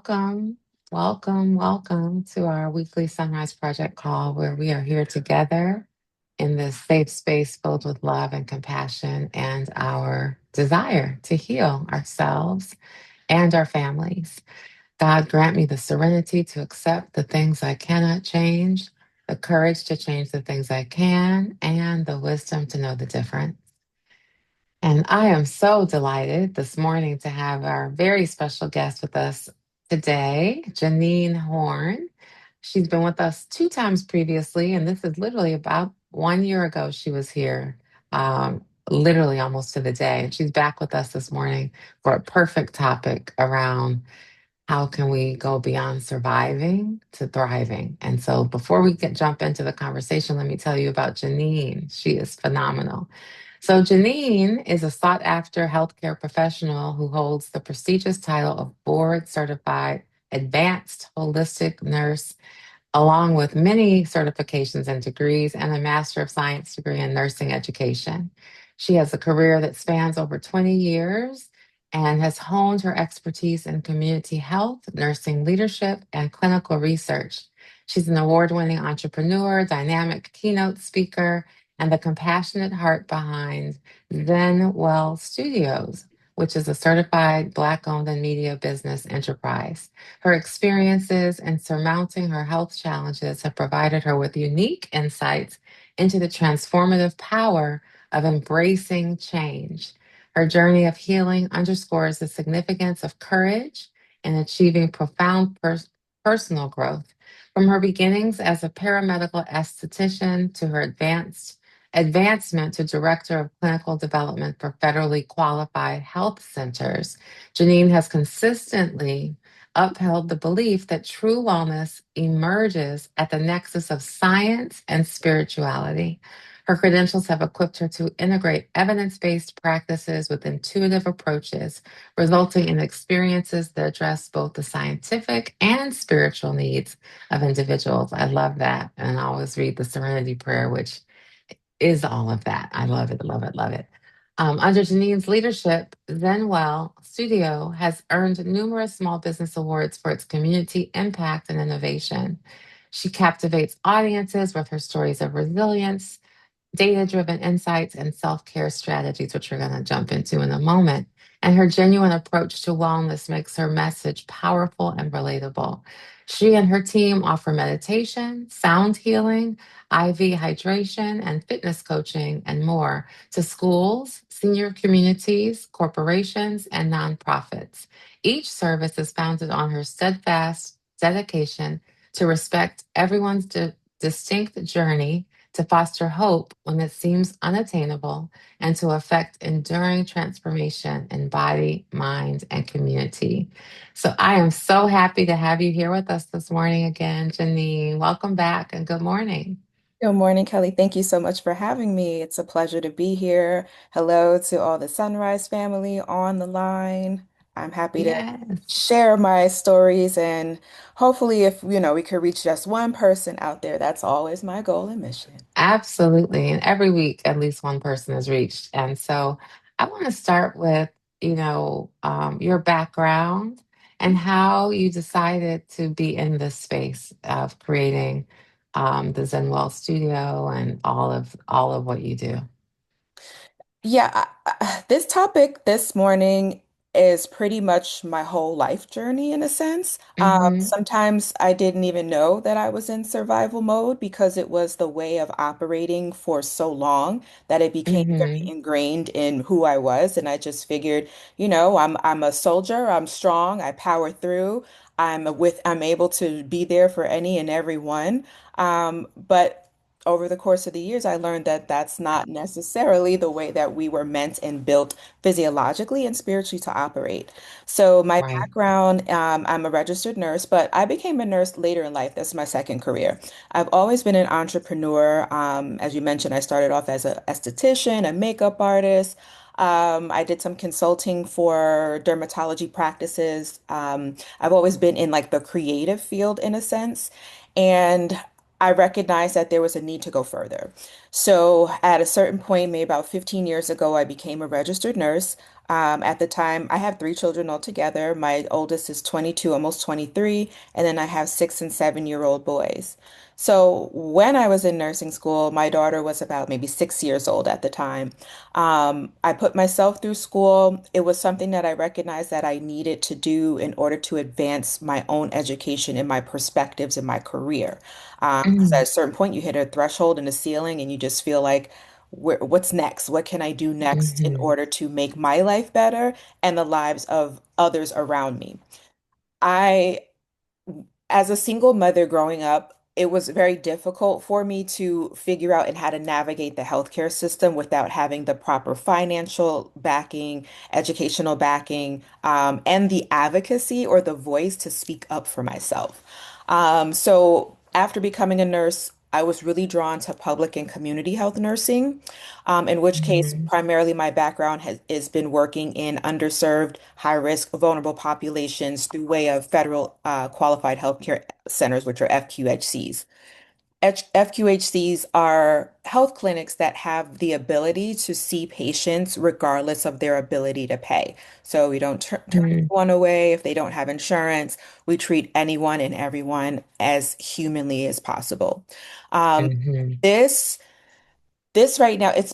welcome to our weekly SonRise Project call where we are here together in this safe space filled with love and compassion and our desire to heal ourselves and our families. God grant me the serenity to accept the things I cannot change, the courage to change the things I can, and the wisdom to know the difference. And I am so delighted this morning to have our very special guest with us today, Janine Horne. She's been with us two times previously, and this is literally about 1 year ago she was here, literally almost to the day. And she's back with us this morning for a perfect topic around how can we go beyond surviving to thriving. And so before we jump into the conversation, let me tell you about Janine. She is phenomenal. So, Janine is a sought after healthcare professional who holds the prestigious title of board certified advanced holistic nurse, along with many certifications and degrees, and a Master of Science degree in nursing education. She has a career that spans over 20 years and has honed her expertise in community health, nursing leadership, and clinical research. She's an award winning entrepreneur, dynamic keynote speaker, and the compassionate heart behind Zen Well Studios, which is a certified Black owned and media business enterprise. Her experiences in surmounting her health challenges have provided her with unique insights into the transformative power of embracing change. Her journey of healing underscores the significance of courage in achieving profound personal growth. From her beginnings as a paramedical esthetician to her advancement to Director of Clinical Development for federally qualified health centers, Janine has consistently upheld the belief that true wellness emerges at the nexus of science and spirituality. Her credentials have equipped her to integrate evidence based practices with intuitive approaches, resulting in experiences that address both the scientific and spiritual needs of individuals. I love that. And I always read the Serenity Prayer, which is all of that. I love it, love it, love it. Under Janine's leadership, Zenwell Studio has earned numerous small business awards for its community impact and innovation. She captivates audiences with her stories of resilience, data driven insights, and self care strategies, which we're going to jump into in a moment. And her genuine approach to wellness makes her message powerful and relatable. She and her team offer meditation, sound healing, IV hydration, and fitness coaching, and more to schools, senior communities, corporations, and nonprofits. Each service is founded on her steadfast dedication to respect everyone's distinct journey, to foster hope when it seems unattainable, and to effect enduring transformation in body, mind, and community. So I am so happy to have you here with us this morning again, Janine. Welcome back and good morning. Good morning, Kelly. Thank you so much for having me. It's a pleasure to be here. Hello to all the Sunrise family on the line. I'm happy to Yes. share my stories and hopefully if, we could reach just one person out there, that's always my goal and mission. Absolutely. And every week, at least one person is reached. And so I want to start with, your background and how you decided to be in this space of creating the Zenwell Studio and all of what you do. Yeah, this topic this morning is pretty much my whole life journey in a sense. Mm-hmm. Sometimes I didn't even know that I was in survival mode because it was the way of operating for so long that it became very Mm-hmm. ingrained in who I was. And I just figured, I'm a soldier, I'm strong, I power through, I'm able to be there for any and every one. But over the course of the years, I learned that that's not necessarily the way that we were meant and built physiologically and spiritually to operate. So, my Right. background, I'm a registered nurse, but I became a nurse later in life. That's my second career. I've always been an entrepreneur. As you mentioned, I started off as an esthetician, a makeup artist. I did some consulting for dermatology practices. I've always been in like the creative field in a sense. And I recognized that there was a need to go further. So at a certain point, maybe about 15 years ago, I became a registered nurse. At the time, I have three children altogether. My oldest is 22, almost 23, and then I have 6 and 7-year-old boys. So when I was in nursing school, my daughter was about maybe 6 years old at the time. I put myself through school. It was something that I recognized that I needed to do in order to advance my own education and my perspectives in my career. Because at Mm, a certain point, you hit a threshold and a ceiling, and you just feel like, what's next? What can I do next in mhm, order to make my life better and the lives of others around me? I as a single mother growing up, it was very difficult for me to figure out and how to navigate the healthcare system without having the proper financial backing, educational backing, and the advocacy or the voice to speak up for myself. So after becoming a nurse, I was really drawn to public and community health nursing, in which case, mhm, primarily my background has been working in underserved, high-risk, vulnerable populations through way of federal qualified healthcare centers, which are FQHCs. FQHCs are health clinics that have the ability to see patients regardless of their ability to pay. So we don't turn mhm, anyone away if they don't have insurance. We treat anyone and everyone as humanly as possible. Um, mhm, this this right now, it's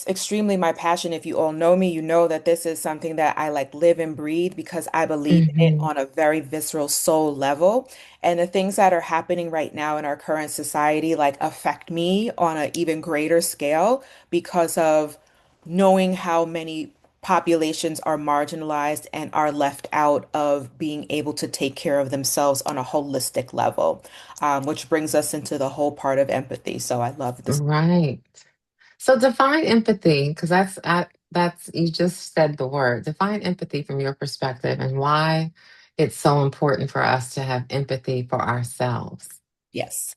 extremely my passion. If you all know me, you know that this is something that I like live and breathe because I believe in it mhm, on a very visceral soul level. And the things that are happening right now in our current society like affect me on an even greater scale because of knowing how many populations are marginalized and are left out of being able to take care of themselves on a holistic level, which brings us into the whole part of empathy. So I love this. right. So define empathy, because that's you just said the word. Define empathy from your perspective and why it's so important for us to have empathy for ourselves. Yes.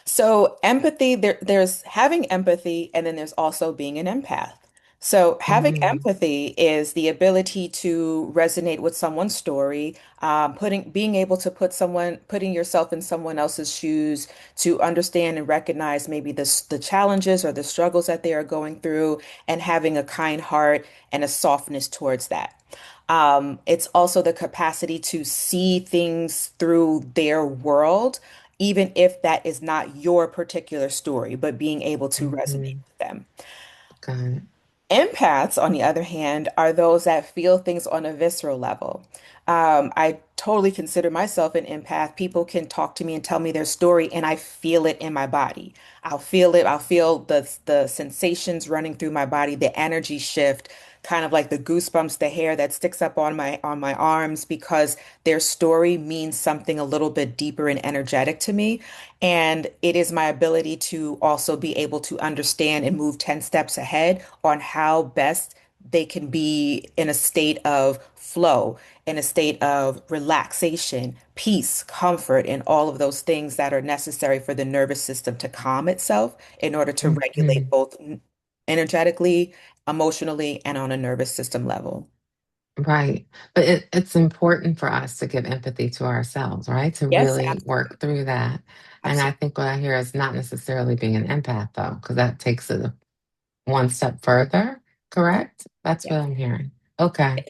So empathy, there's having empathy, and then there's also being an empath. So having Mm-hmm. empathy is the ability to resonate with someone's story, being able to putting yourself in someone else's shoes to understand and recognize maybe the challenges or the struggles that they are going through, and having a kind heart and a softness towards that. It's also the capacity to see things through their world, even if that is not your particular story, but being able to resonate Mm-hmm. with them. Got it. Empaths, on the other hand, are those that feel things on a visceral level. I totally consider myself an empath. People can talk to me and tell me their story, and I feel it in my body. I'll feel it. I'll feel the sensations running through my body, the energy shift, kind of like the goosebumps, the hair that sticks up on my arms because their story means something a little bit deeper and energetic to me. And it is my ability to also be able to understand and move 10 steps ahead on how best they can be in a state of flow, in a state of relaxation, peace, comfort, and all of those things that are necessary for the nervous system to calm itself in order to regulate Hmm. both energetically, emotionally, and on a nervous system level. Right. But it's important for us to give empathy to ourselves, right? To Yes, really work absolutely. through that. And I Absolutely. think what I hear is not necessarily being an empath, though, because that takes it one step further, correct? That's what Yes. I'm hearing. Okay.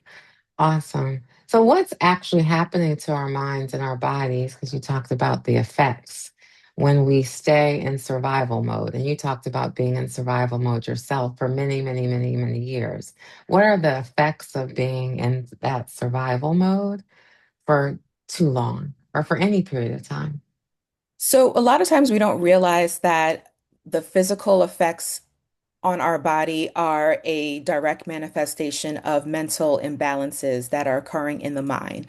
Awesome. So, what's actually happening to our minds and our bodies? Because you talked about the effects when we stay in survival mode, and you talked about being in survival mode yourself for many, many, many, many years. What are the effects of being in that survival mode for too long or for any period of time? So a lot of times we don't realize that the physical effects on our body are a direct manifestation of mental imbalances that are occurring in the mind.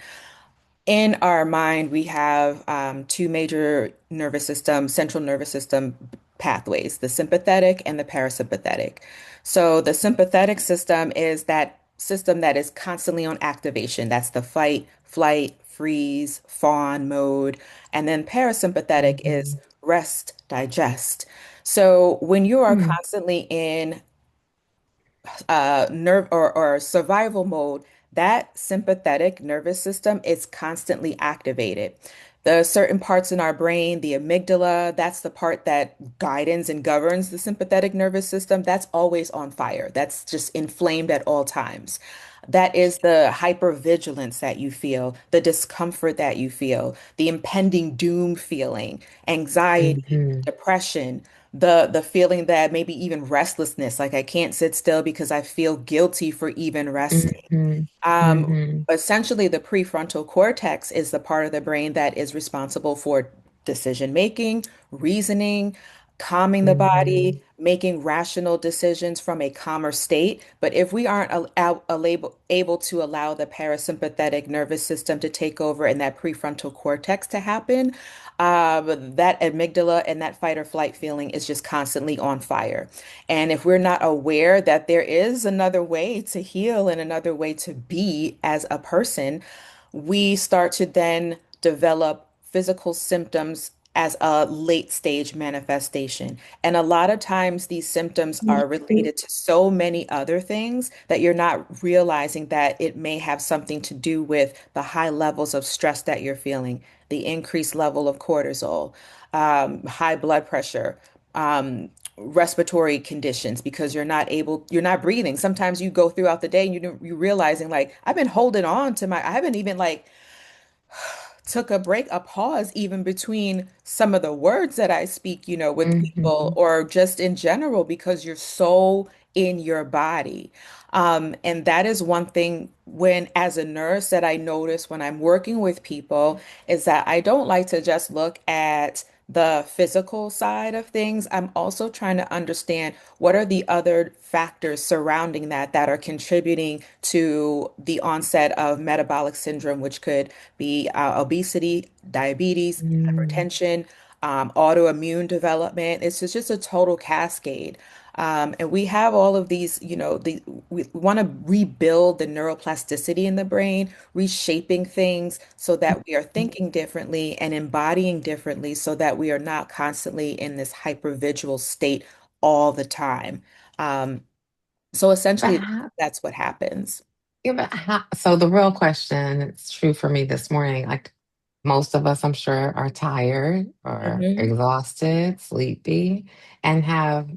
In our mind, we have two major central nervous system pathways, the sympathetic and the parasympathetic. So the sympathetic system is that system that is constantly on activation. That's the fight, flight, freeze, fawn mode. And then parasympathetic is Mhm. rest, digest. So when you are Hmm. constantly in nerve or survival mode, that sympathetic nervous system is constantly activated. The certain parts in our brain, the amygdala, that's the part that guidance and governs the sympathetic nervous system. That's always on fire. That's just inflamed at all times. That is the hypervigilance that you feel, the discomfort that you feel, the impending doom feeling, anxiety, Mm-hmm. depression, the feeling that maybe even restlessness, like I can't sit still because I feel guilty for even resting. Mm-hmm. Um, Mm-hmm. Essentially, the prefrontal cortex is the part of the brain that is responsible for decision making, reasoning, calming the Mm-hmm. body, making rational decisions from a calmer state. But if we aren't able to allow the parasympathetic nervous system to take over and that prefrontal cortex to happen, that amygdala and that fight or flight feeling is just constantly on fire. And if we're not aware that there is another way to heal and another way to be as a person, we start to then develop physical symptoms as a late stage manifestation. And a lot of times these symptoms are related to so many other things that you're not realizing that it may have something to do with the high levels of stress that you're feeling, the increased level of cortisol, high blood pressure, respiratory conditions because you're not breathing. Sometimes you go throughout the day and you realizing like I've been holding on to I haven't even like took a break, a pause even between some of the words that I speak, with people Mm-hmm. or just in general because you're so in your body. And that is one thing when, as a nurse, that I notice when I'm working with people is that I don't like to just look at the physical side of things. I'm also trying to understand what are the other factors surrounding that are contributing to the onset of metabolic syndrome, which could be obesity, diabetes, Mm-hmm. hypertension, autoimmune development. It's just a total cascade. And we have all of these, we want to rebuild the neuroplasticity in the brain, reshaping things so that we are thinking differently and embodying differently so that we are not constantly in this hypervigil state all the time. Um, so But essentially, how, that's what happens. yeah, but how, so the real question, it's true for me this morning, like most of us, I'm sure, are tired or Mhm. exhausted, sleepy, and have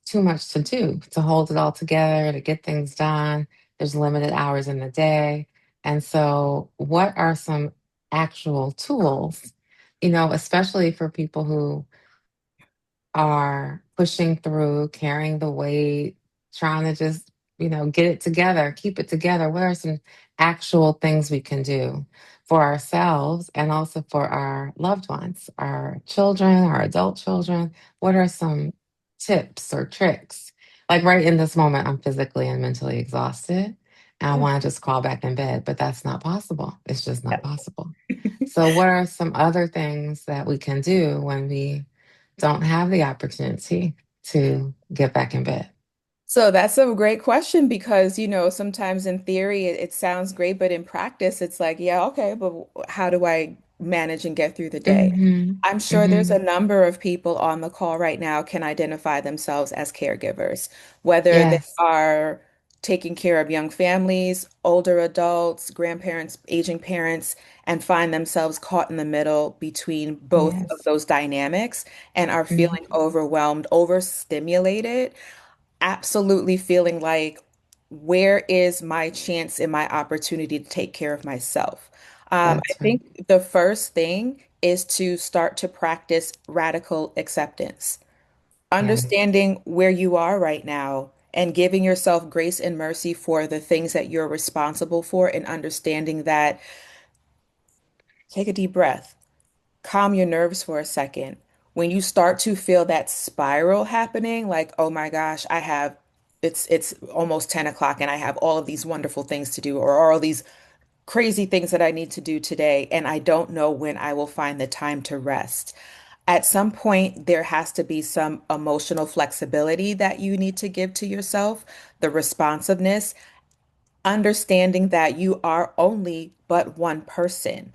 too much to do to hold it all together, to get things done. There's limited hours in the day. And so, what are some actual tools, especially for people who are pushing through, carrying the weight, trying to just, get it together, keep it together? What are some actual things we can do for ourselves and also for our loved ones, our children, our adult children? What are some tips or tricks? Like right in this moment, I'm physically and mentally exhausted and I Yeah. want to just crawl back in bed, but that's not possible. It's just not possible. So, what are some other things that we can do when we don't have the opportunity to get back in bed? So that's a great question because, sometimes in theory it sounds great, but in practice it's like, yeah, okay, but how do I manage and get through the day? Mm-hmm. I'm sure there's Mm-hmm. a number of people on the call right now can identify themselves as caregivers, whether they Yes. are taking care of young families, older adults, grandparents, aging parents, and find themselves caught in the middle between both of Yes. those dynamics and are feeling Mm-hmm. overwhelmed, overstimulated, absolutely feeling like, where is my chance and my opportunity to take care of myself? I That's right. think the first thing is to start to practice radical acceptance, Yes. understanding where you are right now and giving yourself grace and mercy for the things that you're responsible for, and understanding that, take a deep breath, calm your nerves for a second. When you start to feel that spiral happening, like, oh my gosh, it's almost 10 o'clock and I have all of these wonderful things to do, or all these crazy things that I need to do today, and I don't know when I will find the time to rest. At some point, there has to be some emotional flexibility that you need to give to yourself, the responsiveness, understanding that you are only but one person.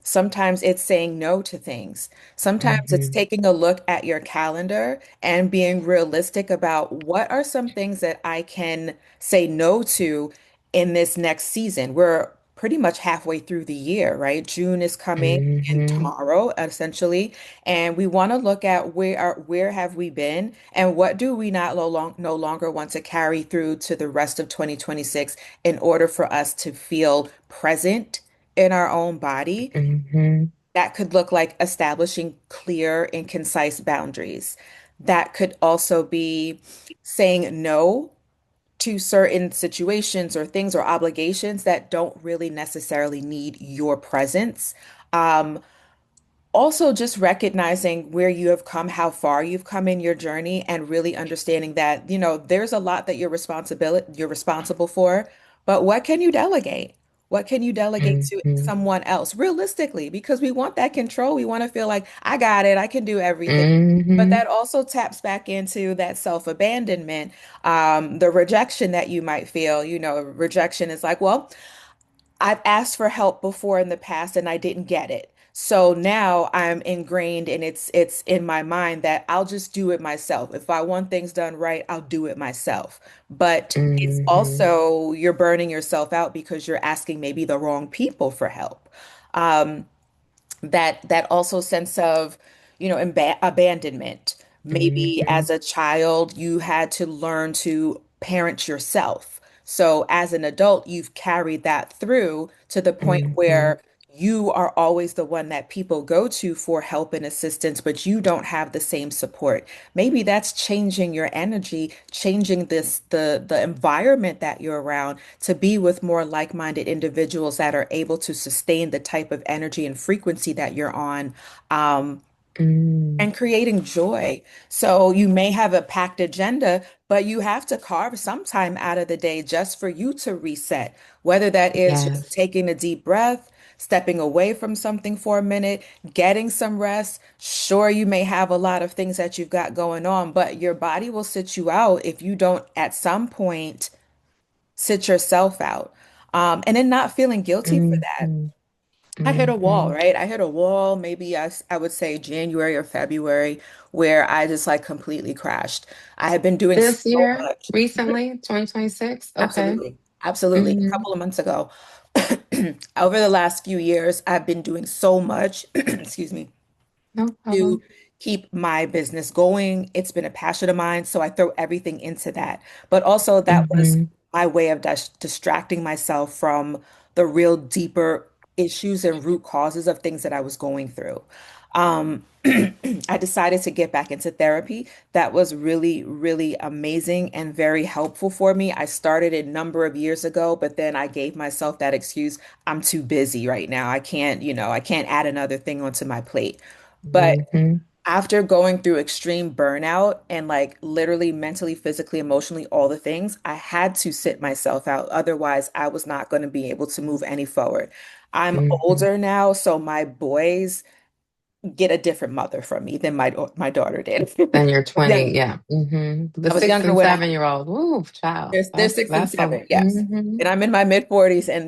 Sometimes it's saying no to things. Sometimes it's Mm-hmm. taking a look at your calendar and being realistic about what are some things that I can say no to in this next season. We're pretty much halfway through the year, right? June is coming in Mm-hmm. tomorrow, essentially, and we want to look at where have we been and what do we not no longer want to carry through to the rest of 2026 in order for us to feel present in our own body. Mm-hmm. That could look like establishing clear and concise boundaries. That could also be saying no to certain situations or things or obligations that don't really necessarily need your presence. Um, Also, just recognizing where you have come, how far you've come in your journey, and really understanding that, there's a lot that you're responsible for, but what can you delegate? What can you delegate to Mm-hmm. someone else realistically? Because we want that control. We want to feel like I got it, I can do everything. But Mm-hmm. that also taps back into that self-abandonment, the rejection that you might feel. Rejection is like, well, I've asked for help before in the past and I didn't get it. So now I'm ingrained and it's in my mind that I'll just do it myself. If I want things done right, I'll do it myself. But it's Mm-hmm. also you're burning yourself out because you're asking maybe the wrong people for help. Um, that also sense of, abandonment. Maybe Mm-hmm. as a child, you had to learn to parent yourself. So as an adult, you've carried that through to the point Mm-hmm. where you are always the one that people go to for help and assistance, but you don't have the same support. Maybe that's changing your energy, changing the environment that you're around to be with more like-minded individuals that are able to sustain the type of energy and frequency that you're on. Um, Mm. and creating joy. So you may have a packed agenda, but you have to carve some time out of the day just for you to reset, whether that is just Yes. taking a deep breath, stepping away from something for a minute, getting some rest. Sure, you may have a lot of things that you've got going on, but your body will sit you out if you don't at some point sit yourself out. And then not feeling guilty for that. Mm-hmm. I hit a wall, Mm-hmm. right? I hit a wall, maybe I would say January or February, where I just like completely crashed. I had been doing so This year, much. recently, 2026. Okay. Absolutely. Absolutely. A Mm-hmm. couple of months ago. Over the last few years, I've been doing so much, excuse me, No to problem. keep my business going. It's been a passion of mine, so I throw everything into that. But also, that was Mm-hmm. my way of distracting myself from the real deeper issues and root causes of things that I was going through. Um, I decided to get back into therapy. That was really, really amazing and very helpful for me. I started a number of years ago, but then I gave myself that excuse. I'm too busy right now. I can't add another thing onto my plate. But Mm-hmm. after going through extreme burnout and like literally mentally, physically, emotionally, all the things, I had to sit myself out. Otherwise, I was not going to be able to move any forward. I'm Mm-hmm. older now, so my boys get a different mother from me than my daughter did. Then you're I was 20. young. Yeah. Mm-hmm. The I was six younger and when I 7-year-old. Woo, child. they're That's 6 and a 7, yes. mm-hmm. And I'm in my mid 40s and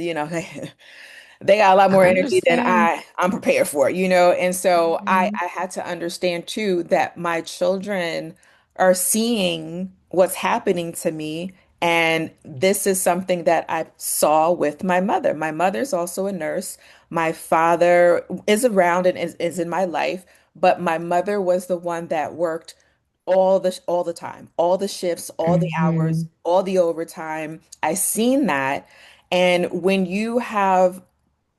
they got a lot I more energy than understand. I'm prepared for, and so I Mm-hmm. I had to understand too that my children are seeing what's happening to me, and this is something that I saw with my mother. My mother's also a nurse. My father is around and is in my life, but my mother was the one that worked all the time, all the shifts, all the Mm-hmm. hours, all the overtime. I seen that. And when you have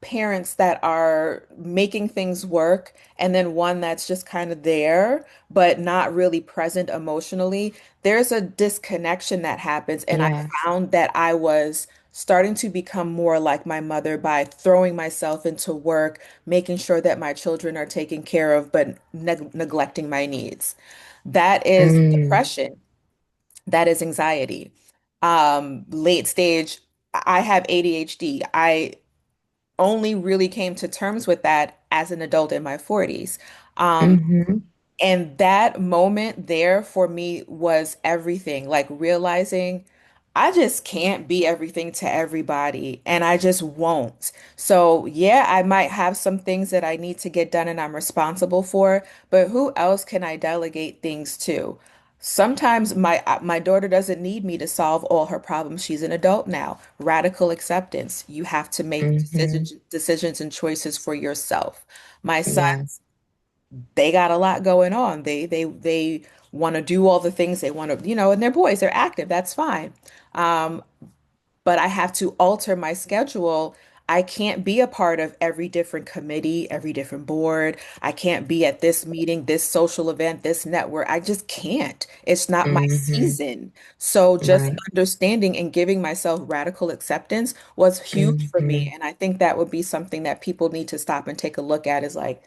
parents that are making things work and then one that's just kind of there but not really present emotionally, there's a disconnection that happens. And I Yes. found that I was starting to become more like my mother by throwing myself into work, making sure that my children are taken care of, but neglecting my needs. That is Mm. depression. That is anxiety. Late stage, I have ADHD. I only really came to terms with that as an adult in my 40s. Um, Mm-hmm. and that moment there for me was everything, like realizing I just can't be everything to everybody, and I just won't. So, yeah, I might have some things that I need to get done and I'm responsible for, but who else can I delegate things to? Sometimes my daughter doesn't need me to solve all her problems. She's an adult now. Radical acceptance. You have to make Mm-hmm. decisions and choices for yourself. My Yeah. sons, they got a lot going on. They want to do all the things they want to, and they're boys, they're active. That's fine. Um, but I have to alter my schedule. I can't be a part of every different committee, every different board. I can't be at this meeting, this social event, this network. I just can't. It's not my Mm-hmm. season. So just Right. understanding and giving myself radical acceptance was huge for me. Mm-hmm. And I think that would be something that people need to stop and take a look at is like,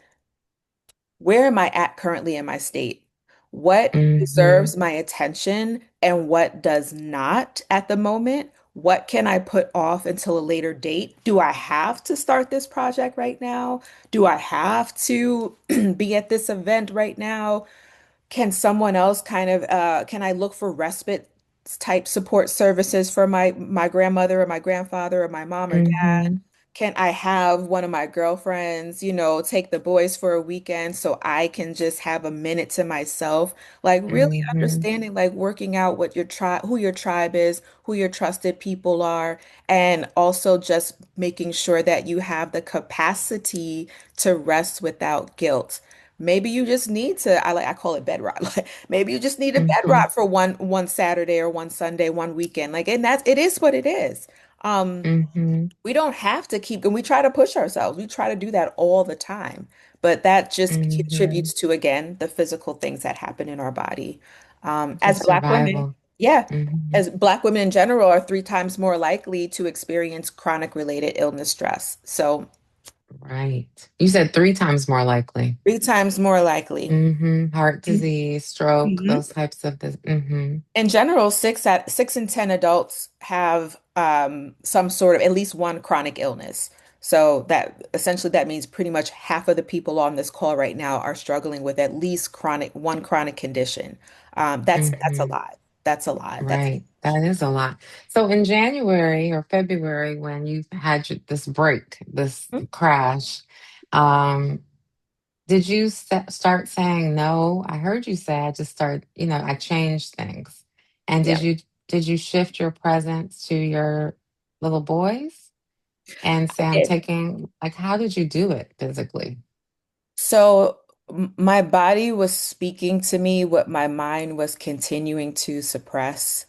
where am I at currently in my state? What Mm-hmm. deserves my attention and what does not at the moment? What can I put off until a later date? Do I have to start this project right now? Do I have to be at this event right now? Can someone else can I look for respite type support services for my grandmother or my grandfather or my mom or dad? Mm-hmm. Can I have one of my girlfriends, take the boys for a weekend so I can just have a minute to myself? Like really Mm-hmm. understanding, like working out what your tribe, who your tribe is, who your trusted people are, and also just making sure that you have the capacity to rest without guilt. Maybe you just need to, I call it bed rot. Like maybe you just need a bed Mm-hmm. rot for one Saturday or one Sunday, one weekend. Like, and that's it is what it is. Um, Mm-hmm. we don't have to keep, and we try to push ourselves. We try to do that all the time. But that just Mm-hmm. contributes to, again, the physical things that happen in our body. As Just Black women, survival. yeah, Mm-hmm. as Black women in general are 3 times more likely to experience chronic related illness stress. So Right. You said 3 times more likely. 3 times more likely. Mm-hmm. Heart disease, stroke, Mhm. those types of this. Mm-hmm. In general, 6 in 10 adults have some sort of at least one chronic illness. So that essentially that means pretty much half of the people on this call right now are struggling with at least one chronic condition. That's a Mm-hmm. lot. That's a lot. That's Right. That is a lot. So in January or February, when you had this break, this crash, um, did you start saying no? I heard you say I just start, I changed things. And yeah. did you shift your presence to your little boys and say I'm It- taking, like, how did you do it physically? So my body was speaking to me what my mind was continuing to suppress.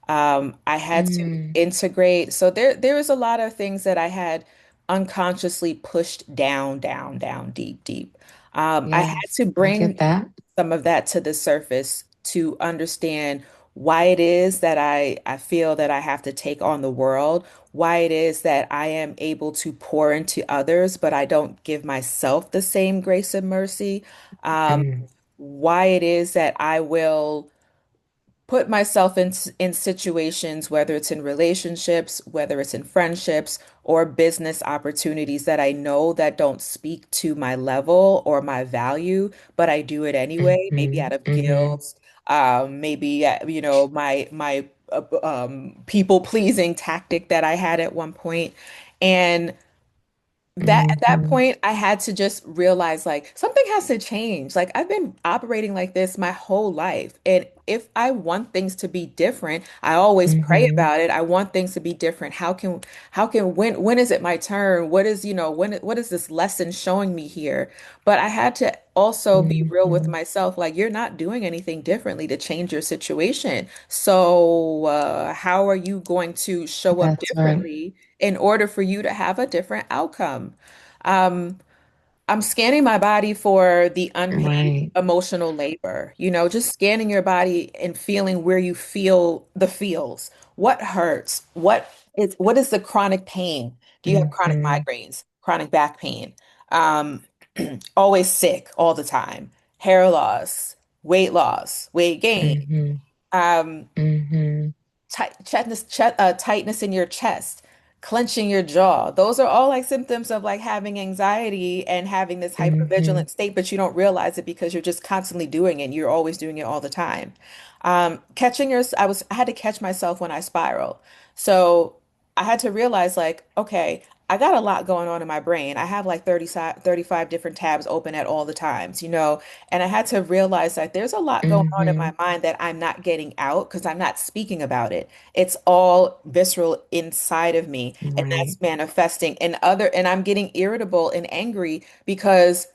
I had to Mm, integrate. So there was a lot of things that I had unconsciously pushed down, down, down, deep, deep. I had yes, to I get bring that. some of that to the surface to understand why it is that I feel that I have to take on the world, why it is that I am able to pour into others, but I don't give myself the same grace and mercy. Um, Mm, why it is that I will put myself in situations, whether it's in relationships, whether it's in friendships or business opportunities that I know that don't speak to my level or my value, but I do it anyway, maybe out mhm, of mhm, guilt, maybe my people pleasing tactic that I had at one point. And that at that mhm, point, I had to just realize like something has to change. Like I've been operating like this my whole life. And if I want things to be different, I always pray mhm, about it. I want things to be different. How can when is it my turn? What is this lesson showing me here? But I had to also be real with mhm. myself. Like you're not doing anything differently to change your situation. So how are you going to show up That's right. differently in order for you to have a different outcome? Um, I'm scanning my body for the unpaid Right. emotional labor, just scanning your body and feeling where you feel the feels. What hurts? What is the chronic pain? Do you have chronic Mhm, migraines, chronic back pain? Um, always sick all the time, hair loss, weight gain. mhm, Um, mhm, tightness in your chest, clenching your jaw. Those are all like symptoms of like having anxiety and having this mhm, hypervigilant state, but you don't realize it because you're just constantly doing it. You're always doing it all the time. I had to catch myself when I spiral. So I had to realize like, okay, I got a lot going on in my brain. I have like 35 different tabs open at all the times, and I had to realize that there's a lot going on in my Hmm. mind that I'm not getting out because I'm not speaking about it. It's all visceral inside of me, and Right, that's manifesting and I'm getting irritable and angry because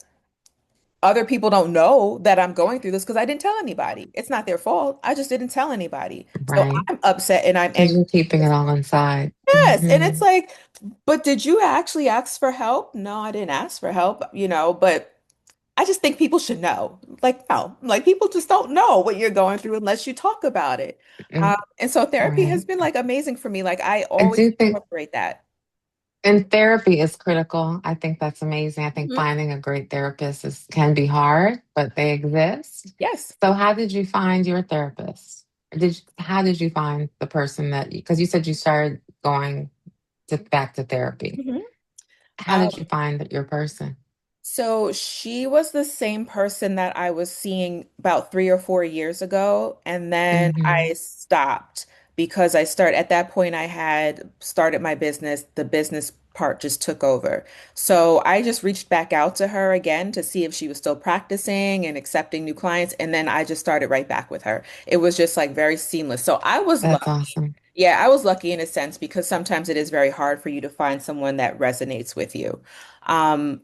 other people don't know that I'm going through this because I didn't tell anybody. It's not their fault. I just didn't tell anybody. So right. I'm upset and I'm Because angry. you're keeping it all inside. Yes, and it's Hmm. like, but did you actually ask for help? No, I didn't ask for help, but I just think people should know. Like, no, like people just don't know what you're going through unless you talk about it. And so therapy has Right. been like amazing for me. Like I I always do think, incorporate that. and therapy is critical. I think that's amazing. I think Mhm. finding a great therapist can be hard, but they exist. Yes. So, how did you find your therapist? How did you find the person because you said you started going back to therapy. Mhm. How did you find your person? So she was the same person that I was seeing about 3 or 4 years ago, and then I Hmm. stopped because at that point I had started my business. The business part just took over. So I just reached back out to her again to see if she was still practicing and accepting new clients, and then I just started right back with her. It was just like very seamless. So I was That's lucky. awesome. Yeah, I was lucky in a sense because sometimes it is very hard for you to find someone that resonates with you. Um,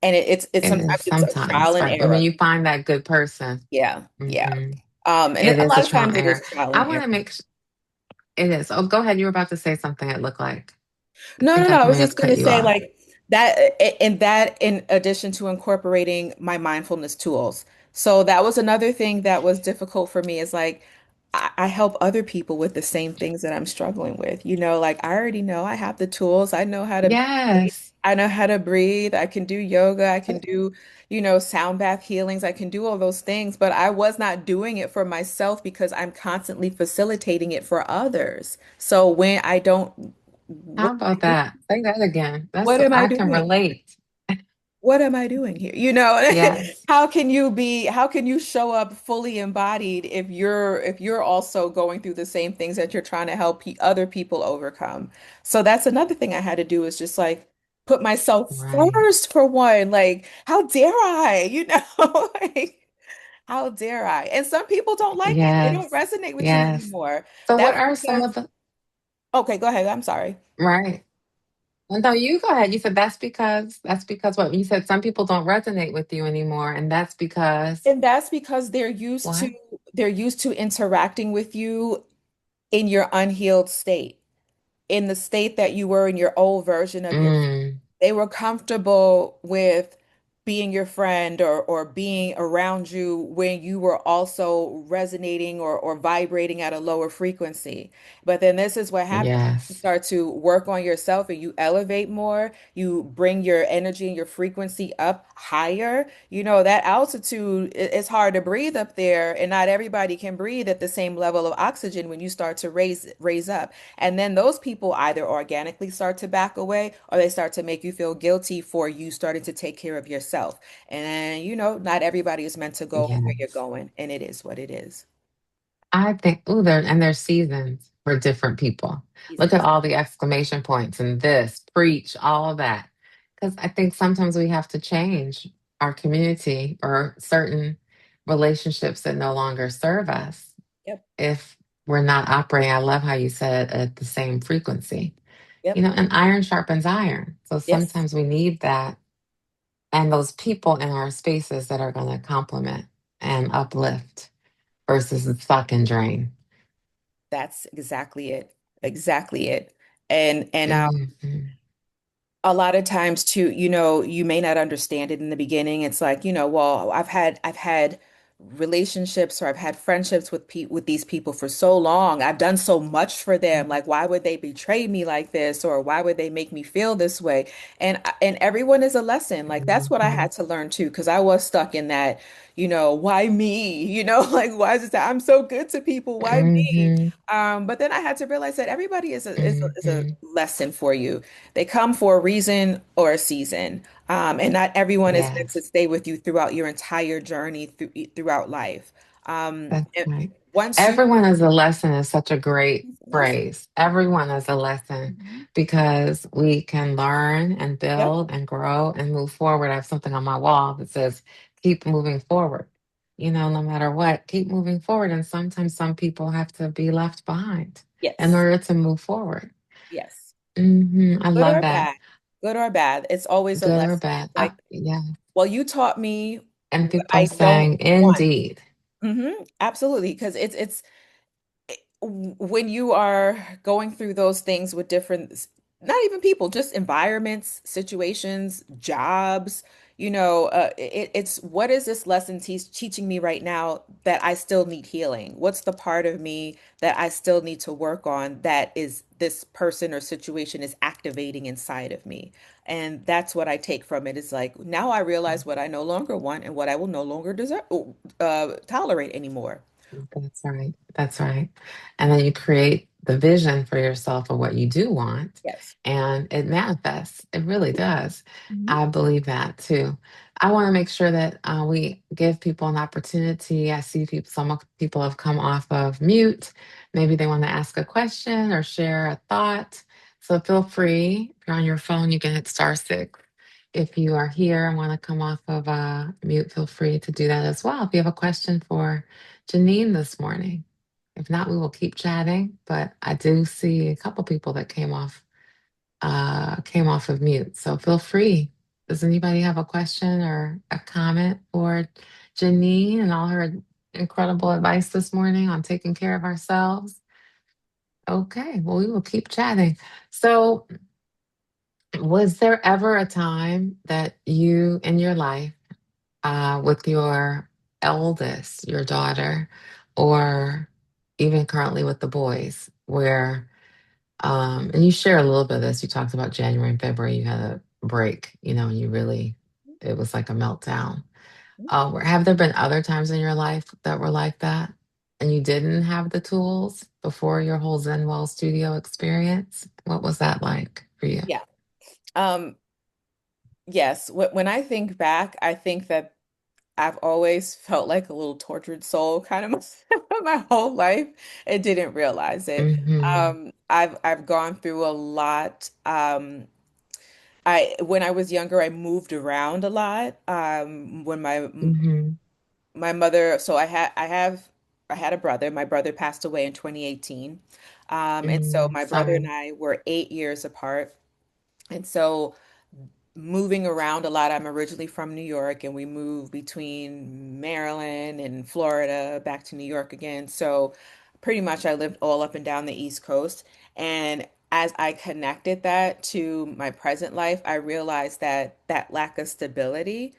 and it's It is sometimes it's a trial sometimes, and right? But when error. you find that good person, Yeah, yeah. hmm And it a is lot a of trial times and it error. is trial I and want error. to it is. Oh, go ahead. You were about to say something. It looked like. I No, no, think no. I I was may just have gonna cut you say off. like that, and that in addition to incorporating my mindfulness tools. So that was another thing that was difficult for me is like I help other people with the same things that I'm struggling with. Like I already know I have the tools. I know how to meditate. Yes. I know how to breathe. I can do yoga. I can do, sound bath healings. I can do all those things, but I was not doing it for myself because I'm constantly facilitating it for others. So when I don't, How what about that? Say that again. what am I I can doing? relate. What am I doing here? Yes. How can you show up fully embodied if you're also going through the same things that you're trying to help other people overcome? So that's another thing I had to do is just like put myself Right. first for one. Like, how dare I? Like, how dare I? And some people don't like it. They don't Yes. resonate with you Yes. anymore. So, what That's are some because, of the, okay, go ahead. I'm sorry. right? No, you go ahead. You said that's because what you said some people don't resonate with you anymore, and that's because And that's because what? they're used to interacting with you in your unhealed state, in the state that you were in your old version of yourself. Mm, They were comfortable with being your friend or being around you when you were also resonating or vibrating at a lower frequency. But then this is what happens. You yes. start to work on yourself and you elevate more, you bring your energy and your frequency up higher. That altitude, it's hard to breathe up there, and not everybody can breathe at the same level of oxygen when you start to raise up. And then those people either organically start to back away or they start to make you feel guilty for you starting to take care of yourself. And not everybody is meant to go where you're Yes. going, and it is what it is. I think, ooh, there's seasons for different people. Look at Seasons. all the exclamation points and this, preach, all of that. Because I think sometimes we have to change our community or certain relationships that no longer serve us Yep. if we're not operating. I love how you said at the same frequency, Yep. and iron sharpens iron. So Yes. sometimes we need that and those people in our spaces that are going to complement and uplift versus suck and drain. That's exactly it. Exactly it. And Mhm. a lot of times too, you may not understand it in the beginning. It's like, well, I've had relationships or I've had friendships with these people for so long. I've done so much for them. Like, why would they betray me like this? Or why would they make me feel this way? And everyone is a lesson. Like, that's what I Mhm. had to learn too, because I was stuck in that, why me? Like, why is it that I'm so good to people? Why me? Mhm. But then I had to realize that everybody is a Mhm. lesson for you. They come for a reason or a season. And not everyone is meant to Yes, stay with you throughout your entire journey throughout life. that's And right. once you Everyone is a lesson is such a great it's a lesson. phrase. Everyone is a lesson Mhm. because we can learn and Yep. build and grow and move forward. I have something on my wall that says, keep moving forward. No matter what, keep moving forward. And sometimes some people have to be left behind in Yes. order to move forward. Yes. I Good love or that. bad. Good or bad. It's always a Good or lesson. bad. Like, Yeah. well, you taught me And what people I don't saying, want. indeed. Absolutely. Because it's when you are going through those things with different, not even people, just environments, situations, jobs, it's what is this lesson teaching me right now that I still need healing? What's the part of me that I still need to work on that is this person or situation is activating inside of me? And that's what I take from it is like, now I realize what I no longer want and what I will no longer deserve, tolerate anymore. That's right. That's right. And then you create the vision for yourself of what you do want, Yes. and it manifests. It really does. Mhm. I believe that too. I want to make sure that we give people an opportunity. I see people, people have come off of mute. Maybe they want to ask a question or share a thought. So feel free. If you're on your phone, you can hit *6. If you are here and want to come off of mute, feel free to do that as well. If you have a question for Janine this morning. If not, we will keep chatting. But I do see a couple people that came off of mute. So feel free. Does anybody have a question or a comment for Janine and all her incredible advice this morning on taking care of ourselves? Okay, well, we will keep chatting. So, was there ever a time that you in your life with your eldest, your daughter, or even currently with the boys, where, and you share a little bit of this, you talked about January and February, you had a break, and you really, it was like a meltdown. Have there been other times in your life that were like that? And you didn't have the tools before your whole Zenwell studio experience? What was that like for you? Yeah. Um, yes. When I think back, I think that I've always felt like a little tortured soul kind of my whole life and didn't realize it. Mm-hmm. I've gone through a lot. When I was younger, I moved around a lot. When Mm-hmm. my mother, so I had a brother. My brother passed away in 2018. And so my brother and Sorry. I were 8 years apart. And so moving around a lot. I'm originally from New York and we moved between Maryland and Florida back to New York again. So pretty much I lived all up and down the East Coast. And as I connected that to my present life, I realized that that lack of stability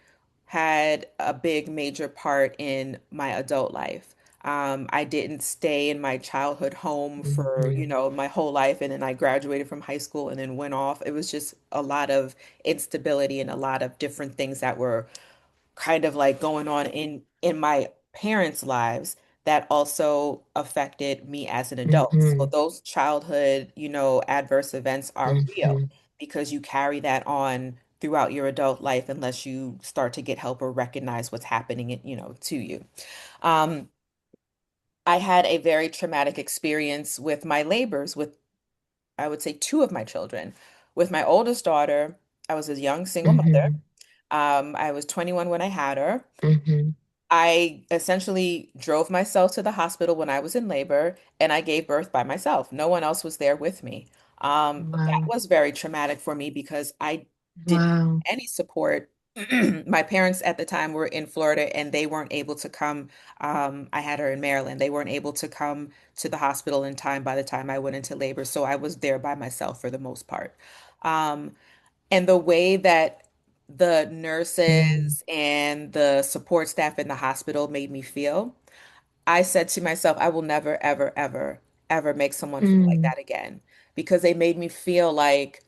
had a big major part in my adult life. I didn't stay in my childhood home for, Mm-hmm. my whole life, and then I graduated from high school and then went off. It was just a lot of instability and a lot of different things that were kind of like going on in my parents' lives that also affected me as an adult. So Mm-hmm. those childhood, adverse events are real Mm-hmm. because you carry that on throughout your adult life unless you start to get help or recognize what's happening, to you. Um, I had a very traumatic experience with my labors with, I would say, two of my children. With my oldest daughter, I was a young single mother. Mm-hmm. I was 21 when I had her. Mm-hmm. I essentially drove myself to the hospital when I was in labor and I gave birth by myself. No one else was there with me. That Wow. was very traumatic for me because I didn't Wow. have any support. My parents at the time were in Florida and they weren't able to come. I had her in Maryland. They weren't able to come to the hospital in time by the time I went into labor. So I was there by myself for the most part. Um, and the way that the Mm, nurses and the support staff in the hospital made me feel, I said to myself, I will never, ever, ever, ever make someone feel like mm, that again. Because they made me feel like,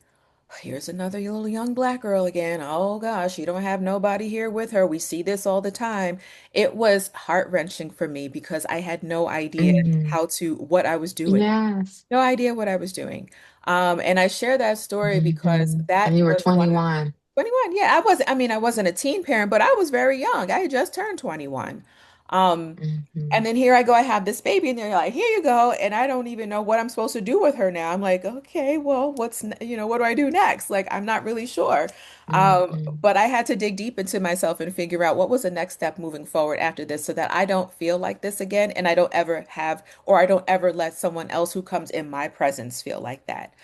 here's another little young black girl again. Oh gosh, you don't have nobody here with her. We see this all the time. It was heart-wrenching for me because I had no idea mm. what I was doing. Yes. No idea what I was doing. And I share that story because Hmm. And that you were was one of 21. 21. Yeah, I mean, I wasn't a teen parent, but I was very young. I had just turned 21. Um, Hmm. and then here I go, I have this baby, and they're like, here you go. And I don't even know what I'm supposed to do with her now. I'm like, okay, well, what do I do next? Like, I'm not really sure. Hmm. But I had to dig deep into myself and figure out what was the next step moving forward after this so that I don't feel like this again. And I don't ever have, or I don't ever let someone else who comes in my presence feel like that.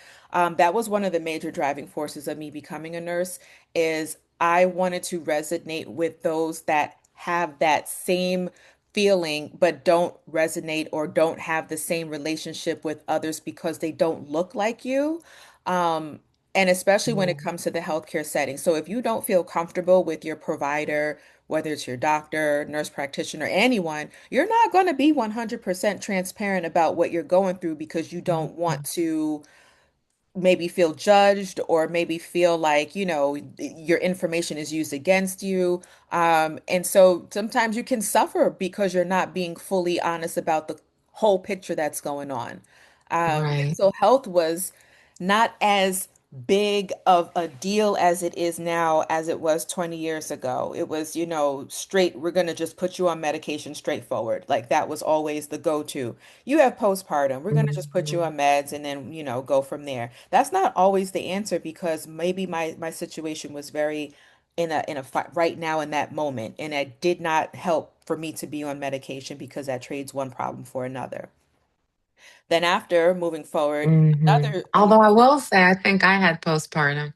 That was one of the major driving forces of me becoming a nurse is I wanted to resonate with those that have that same feeling but don't resonate or don't have the same relationship with others because they don't look like you. Um, and especially when it Yeah. comes to the healthcare setting. So if you don't feel comfortable with your provider, whether it's your doctor, nurse practitioner, anyone, you're not going to be 100% transparent about what you're going through because you don't want Mhm. to maybe feel judged or maybe feel like, your information is used against you. And so sometimes you can suffer because you're not being fully honest about the whole picture that's going on. And Right. so health was not as big of a deal as it is now as it was 20 years ago. It was, straight, we're going to just put you on medication straightforward. Like that was always the go-to. You have postpartum. We're going to just put you Mhm. on meds and then, go from there. That's not always the answer because maybe my situation was very in a fight right now in that moment, and it did not help for me to be on medication because that trades one problem for another. Then after moving forward, another Although I will say, I think I had postpartum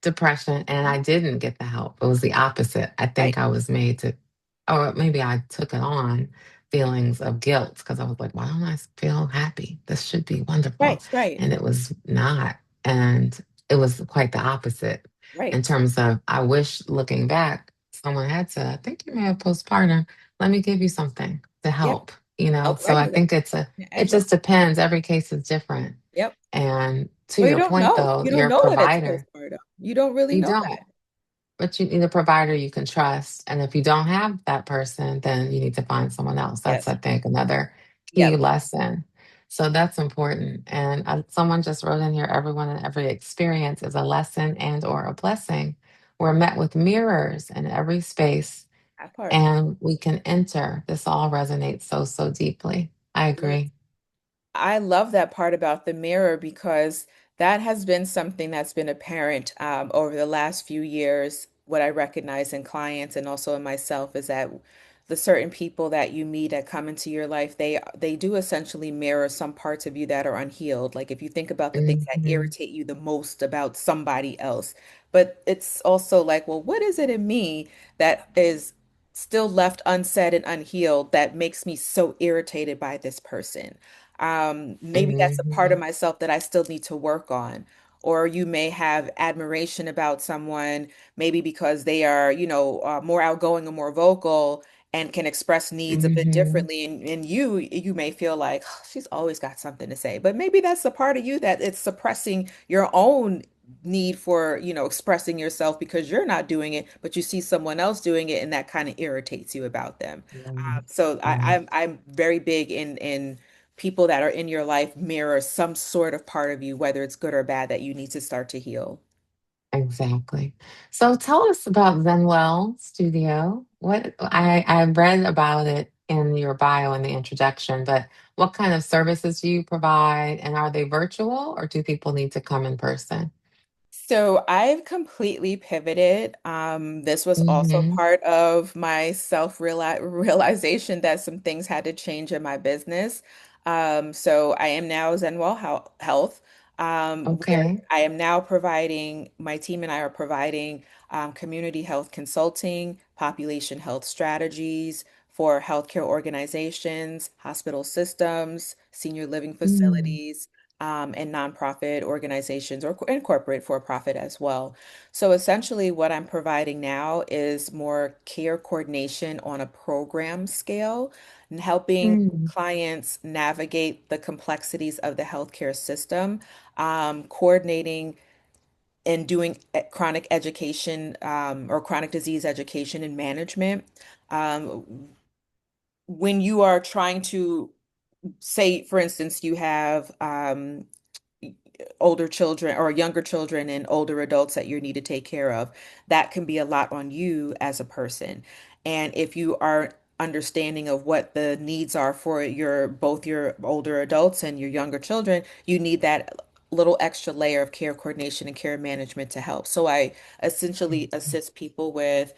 depression and I didn't get the help. It was the opposite. I right, think I was made to, or maybe I took it on feelings of guilt because I was like, why don't I feel happy? This should be wonderful. right, right, And it was not. And it was quite the opposite in right. terms of, I wish looking back, someone had said, I think you may have postpartum. Let me give you something to Yep. help, you know? Help So I regulate. think Yeah, it just depends. Every case is different. yep. And to Well, you your don't point, know. though, You don't your know that it's provider, postpartum. You don't really you know don't, that. but you need a provider you can trust. And if you don't have that person, then you need to find someone else. That's, Yes. I think, another key Yep. lesson. So that's important. And someone just wrote in here, everyone and every experience is a lesson and or a blessing. We're met with mirrors in every space That part. and we can enter. This all resonates so, so deeply. I agree. I love that part about the mirror because that has been something that's been apparent over the last few years. What I recognize in clients and also in myself is that the certain people that you meet that come into your life, they do essentially mirror some parts of you that are unhealed. Like if you think about the things that Hmm. irritate you the most about somebody else, but it's also like, well, what is it in me that is still left unsaid and unhealed that makes me so irritated by this person? Maybe that's a part of Hmm. myself that I still need to work on. Or you may have admiration about someone, maybe because they are, more outgoing or more vocal and can express needs a bit Hmm. differently. And you may feel like, "Oh, she's always got something to say." But maybe that's the part of you that it's suppressing your own need for, expressing yourself because you're not doing it, but you see someone else doing it and that kind of irritates you about them. Right. So Right. I'm very big in people that are in your life mirror some sort of part of you, whether it's good or bad, that you need to start to heal. Exactly. So tell us about Zenwell Studio. I read about it in your bio in the introduction, but what kind of services do you provide and are they virtual or do people need to come in person? So I've completely pivoted. This was also Mm-hmm. part of my realization that some things had to change in my business. So I am now Health, where Okay. I am now providing, my team and I are providing community health consulting, population health strategies for healthcare organizations, hospital systems, senior living Mm. facilities and nonprofit organizations or and corporate for profit as well. So essentially, what I'm providing now is more care coordination on a program scale and helping Mm. clients navigate the complexities of the healthcare system, coordinating and doing chronic education or chronic disease education and management. When you are trying to say, for instance, you have older children or younger children and older adults that you need to take care of, that can be a lot on you as a person. And if you are understanding of what the needs are for your both your older adults and your younger children, you need that little extra layer of care coordination and care management to help. So I essentially Mhm. assist people with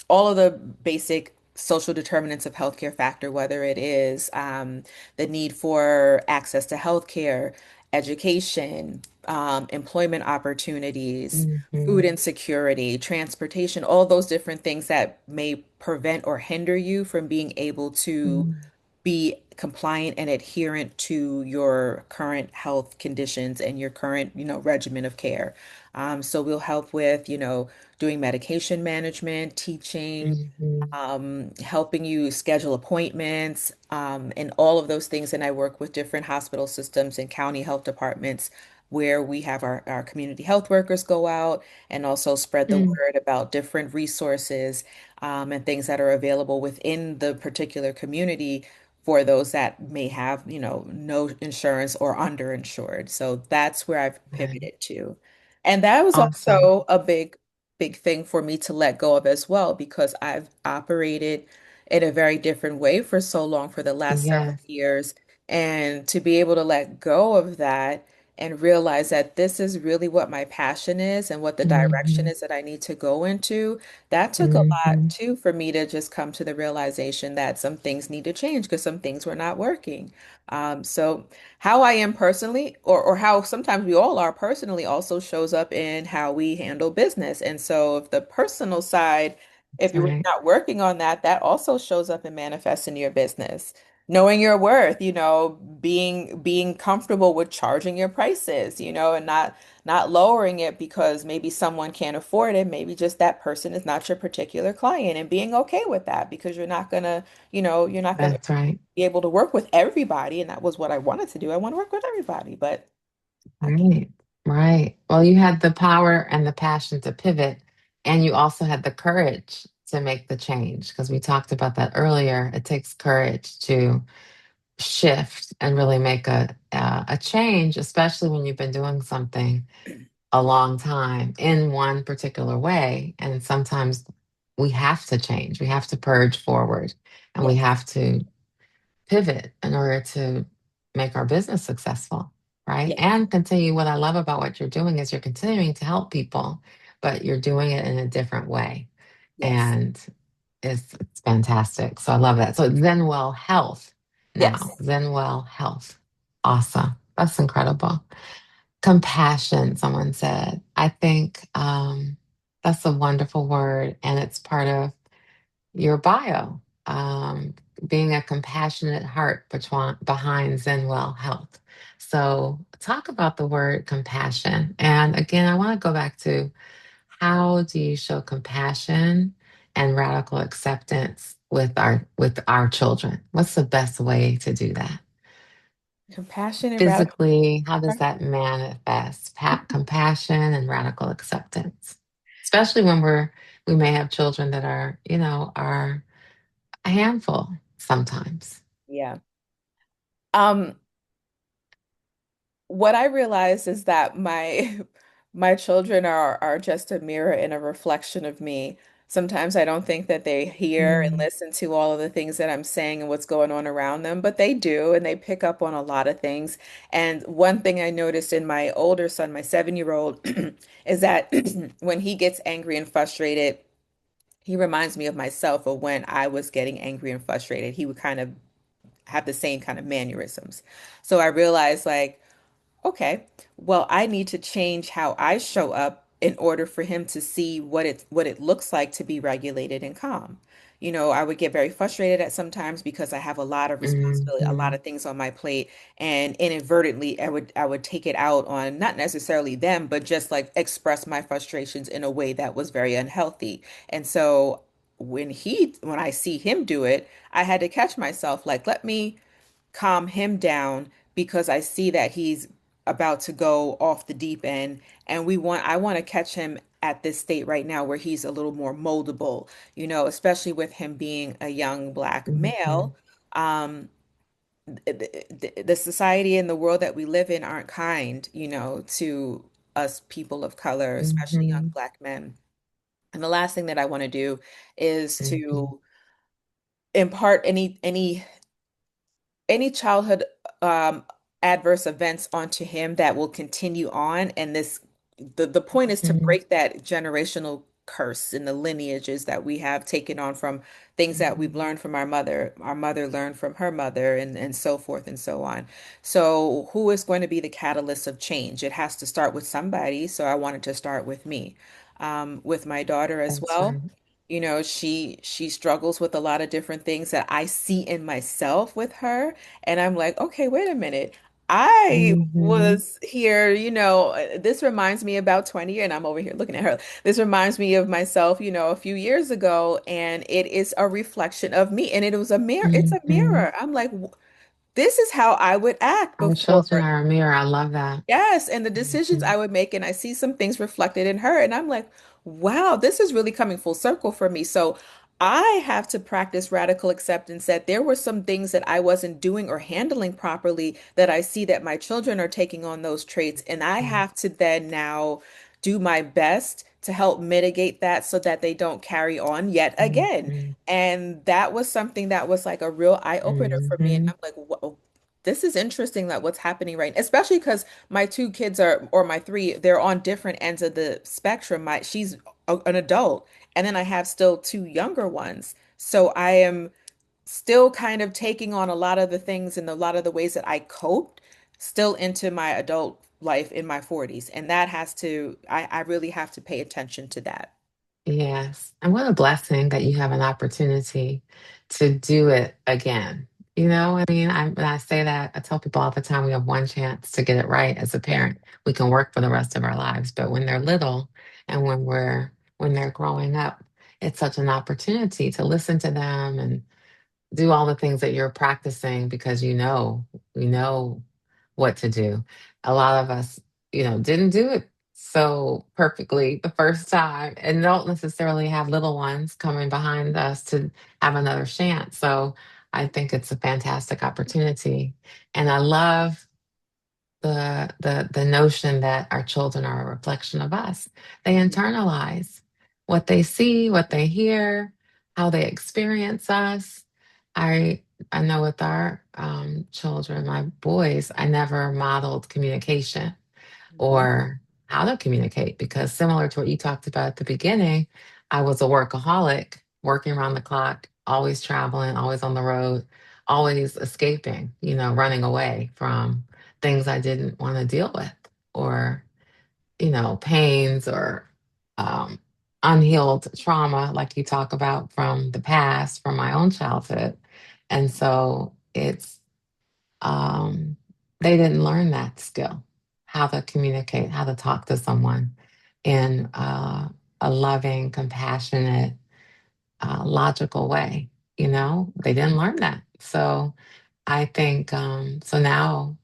all of the basic social determinants of healthcare factor, whether it is the need for access to healthcare, education, employment opportunities, food Mhm. insecurity, transportation, all those different things that may prevent or hinder you from being able to Mhm. be compliant and adherent to your current health conditions and your current, regimen of care. So we'll help with, doing medication management, teaching, Mhm. helping you schedule appointments, and all of those things. And I work with different hospital systems and county health departments where we have our community health workers go out and also spread the Mhm. word about different resources, and things that are available within the particular community for those that may have, no insurance or underinsured. So that's where I've Right. pivoted to. And that was Awesome. also a big thing for me to let go of as well, because I've operated in a very different way for so long for the last several Yes. years. And to be able to let go of that and realize that this is really what my passion is and what the direction Mhm. is that I need to go into, that took a lot Mhm. too for me to just come to the realization that some things need to change because some things were not working. So how I am personally, or how sometimes we all are personally, also shows up in how we handle business. And so, if the personal side, if That's you're really right. not working on that, that also shows up and manifests in your business. Knowing your worth, being comfortable with charging your prices, and not lowering it because maybe someone can't afford it. Maybe just that person is not your particular client, and being okay with that because you're not gonna That's right. be able to work with everybody, and that was what I wanted to do. I want to work with everybody, but I can. Right. Right. Well, you had the power and the passion to pivot, and you also had the courage to make the change because we talked about that earlier. It takes courage to shift and really make a change, especially when you've been doing something a long time in one particular way. And sometimes we have to change. We have to purge forward, and we Yes, have to pivot in order to make our business successful, right? yes, And continue. What I love about what you're doing is you're continuing to help people, but you're doing it in a different way. yes, And it's fantastic. So I love that. So Zenwell Health now. yes. Zenwell Health. Yes. Awesome. That's incredible. Compassion, someone said. I think that's a wonderful word, and it's part of your bio. Being a compassionate heart behind Zenwell Health. So, talk about the word compassion. And again, I want to go back to how do you show compassion and radical acceptance with our children? What's the best way to do that? Compassion and radical. Physically, how does that manifest? Compassion and radical acceptance, especially when we may have children that are a handful sometimes. Yeah. Um, what I realize is that my my children are just a mirror and a reflection of me. Sometimes I don't think that they hear and Mm, listen to all of the things that I'm saying and what's going on around them, but they do, and they pick up on a lot of things. And one thing I noticed in my older son, my 7-year-old, is that when he gets angry and frustrated, he reminds me of myself of when I was getting angry and frustrated. He would kind of have the same kind of mannerisms. So I realized, like, okay, well, I need to change how I show up in order for him to see what it looks like to be regulated and calm. I would get very frustrated at sometimes because I have a lot of responsibility, a lot mhm, of things on my plate, and inadvertently I would take it out on not necessarily them, but just like express my frustrations in a way that was very unhealthy. And so when I see him do it, I had to catch myself, like, let me calm him down because I see that he's about to go off the deep end, and I want to catch him at this state right now where he's a little more moldable, especially with him being a young black mhm, male. Um, the society and the world that we live in aren't kind, to us people of color, especially young Hmm. Black men. And the last thing that I want to do is Hmm. to impart any childhood um, adverse events onto him that will continue on. And the point is to Hmm. break that generational curse in the lineages that we have taken on from things that we've learned from our mother learned from her mother, and so forth and so on. So who is going to be the catalyst of change? It has to start with somebody. So I wanted to start with me, with my daughter as That's well. right. She struggles with a lot of different things that I see in myself with her. And I'm like, okay, wait a minute. I Hmm. was here, this reminds me about 20, and I'm over here looking at her. This reminds me of myself, a few years ago, and it is a reflection of me. And it was a mirror. It's a Hmm. mirror. I'm like, this is how I would act Our before. children are a mirror. I love that. Yes, and the decisions Hmm. I would make, and I see some things reflected in her, and I'm like, wow, this is really coming full circle for me. So I have to practice radical acceptance that there were some things that I wasn't doing or handling properly that I see that my children are taking on those traits, and I have to then now do my best to help mitigate that so that they don't carry on yet again. Hmm. And that was something that was like a real eye opener for me. And Hmm. I'm like, whoa, this is interesting that what's happening right, especially because my two kids are, or my three, they're on different ends of the spectrum. She's an adult, and then I have still two younger ones. So I am still kind of taking on a lot of the things and a lot of the ways that I coped still into my adult life in my 40s. And that I really have to pay attention to that. Yes. And what a blessing that you have an opportunity to do it again. I mean, when I say that, I tell people all the time we have one chance to get it right as a parent. We can work for the rest of our lives. But when they're little and when they're growing up, it's such an opportunity to listen to them and do all the things that you're practicing because you know what to do. A lot of us, didn't do it so perfectly the first time and don't necessarily have little ones coming behind us to have another chance. So I think it's a fantastic opportunity. And I love the notion that our children are a reflection of us. They internalize what they see, what they hear, how they experience us. I know with our children, my boys, I never modeled communication Mhm. or how to communicate because similar to what you talked about at the beginning, I was a workaholic, working around the clock, always traveling, always on the road, always escaping, running away from things I didn't want to deal with or, pains or um, unhealed trauma, like you talk about from the past, from my own childhood. And so um, they didn't learn that skill, how to communicate, how to talk to someone in a loving, compassionate, logical way. They didn't learn that. So I think, so now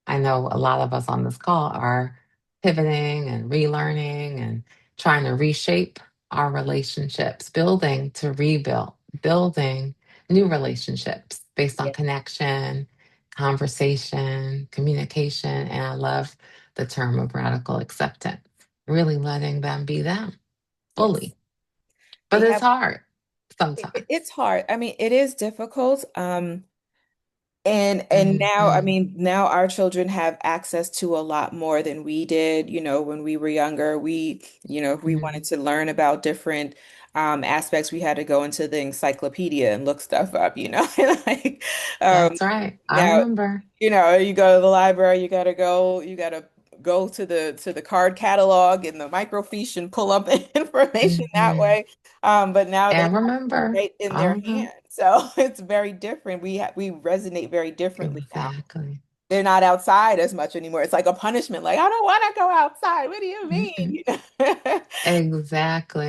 I know a lot of us on this call are pivoting and relearning and trying to reshape our relationships, building to rebuild, building new relationships based on Yeah. connection, conversation, communication. And I love the term of radical acceptance, really letting them be them Yes. fully. But We it's have, hard sometimes. it's hard. I mean, it is difficult. And now, I Hmm. mean, now our children have access to a lot more than we did, when we were younger. If we Hmm. wanted to learn about different aspects, we had to go into the encyclopedia and look stuff up. Like That's right. I now, remember. you go to the library, you gotta go to the card catalog and the microfiche and pull up information that Hmm. way. But now they And remember. right in their Uh-huh. hand. So it's very different. We resonate very differently now. Exactly. They're not outside as much anymore. It's like a punishment. Like, I don't want to go outside. What do you mean? Mm-mm.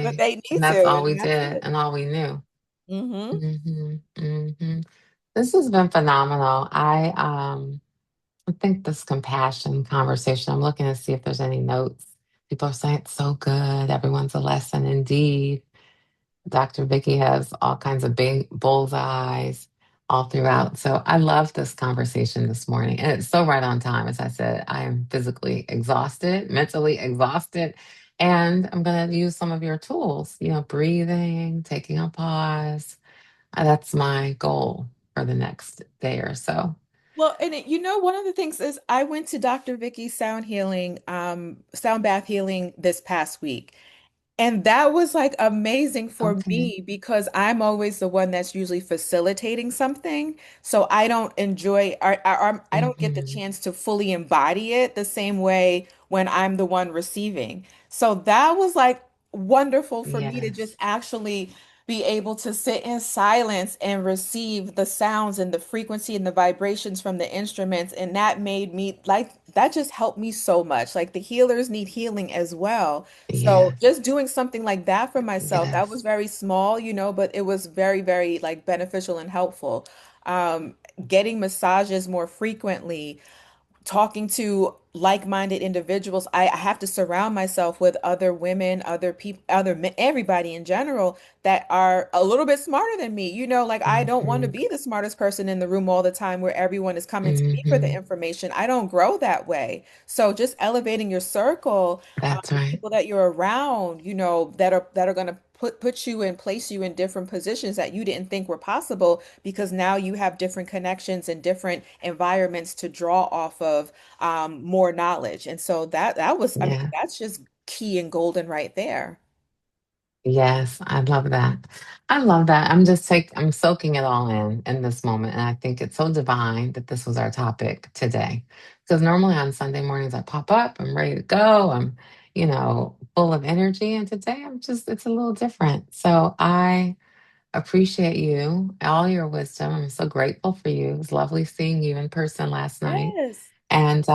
But Exactly. they And need that's to, all and we that's did it. and all we knew. Hmm. Hmm. Hmm. This has been phenomenal. I think this compassion conversation, I'm looking to see if there's any notes. People are saying it's so good. Everyone's a lesson indeed. Dr. Vicky has all kinds of big bullseyes. all throughout. So I love this conversation this morning. And it's so right on time. As I said, I am physically exhausted, mentally exhausted. And I'm going to use some of your tools, breathing, taking a pause. That's my goal for the next day or so. Well, and one of the things is I went to Dr. Vicky's sound bath healing this past week. And that was like amazing for Okay. me because I'm always the one that's usually facilitating something. So I don't enjoy, I don't get the Hmm. chance to fully embody it the same way when I'm the one receiving. So that was like wonderful for me to just Yes. actually be able to sit in silence and receive the sounds and the frequency and the vibrations from the instruments. And that made me like, that just helped me so much. Like the healers need healing as well. So Yes. just doing something like that for myself, that was Yes. very small, but it was very, very like beneficial and helpful. Um, Getting massages more frequently, talking to like-minded individuals. I have to surround myself with other women, other people, other men, everybody in general that are a little bit smarter than me. Like I don't want to Hmm. be the smartest person in the room all the time where everyone is coming to me for the Hmm. information. I don't grow that way. So just elevating your circle, That's the right. people that you're around, that are going to put you and place you in different positions that you didn't think were possible because now you have different connections and different environments to draw off of more knowledge. And so that was, I mean, Yeah. that's just key and golden right there. Yes, I love that. I love that. I'm soaking it all in this moment. And I think it's so divine that this was our topic today. Because normally on Sunday mornings I pop up, I'm ready to go. I'm, full of energy. And today it's a little different. So I appreciate you, all your wisdom. I'm so grateful for you. It was lovely seeing you in person last night. Yes. And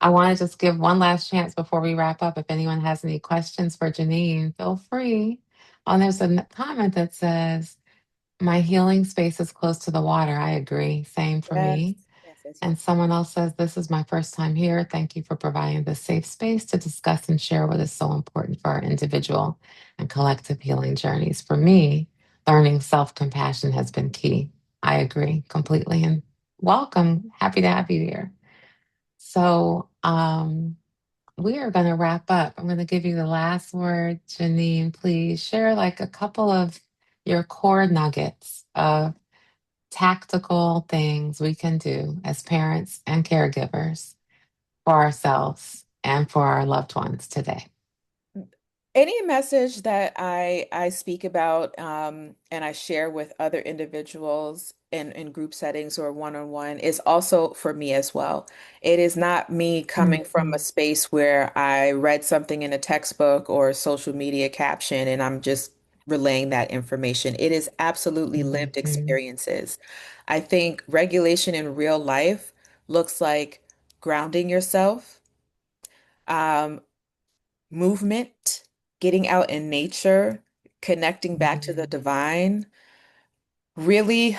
I want to just give one last chance before we wrap up. If anyone has any questions for Janine, feel free. Oh, there's a comment that says, my healing space is close to the water. I agree. Same for Yes. me. Yes. Yes. And Yes. someone else says, this is my first time here. Thank you for providing this safe space to discuss and share what is so important for our individual and collective healing journeys. For me, learning self compassion has been key. I agree completely. And welcome. Happy to have you here. So we are going to wrap up. I'm going to give you the last word, Janine. Please share like a couple of your core nuggets of tactical things we can do as parents and caregivers for ourselves and for our loved ones today. Any message that I speak about and I share with other individuals in group settings or one-on-one is also for me as well. It is not me coming from a Mhm, space where I read something in a textbook or a social media caption and I'm just relaying that information. It is absolutely lived mhm, experiences. I think regulation in real life looks like grounding yourself, um, movement, getting out in nature, connecting back to the mhm, divine, really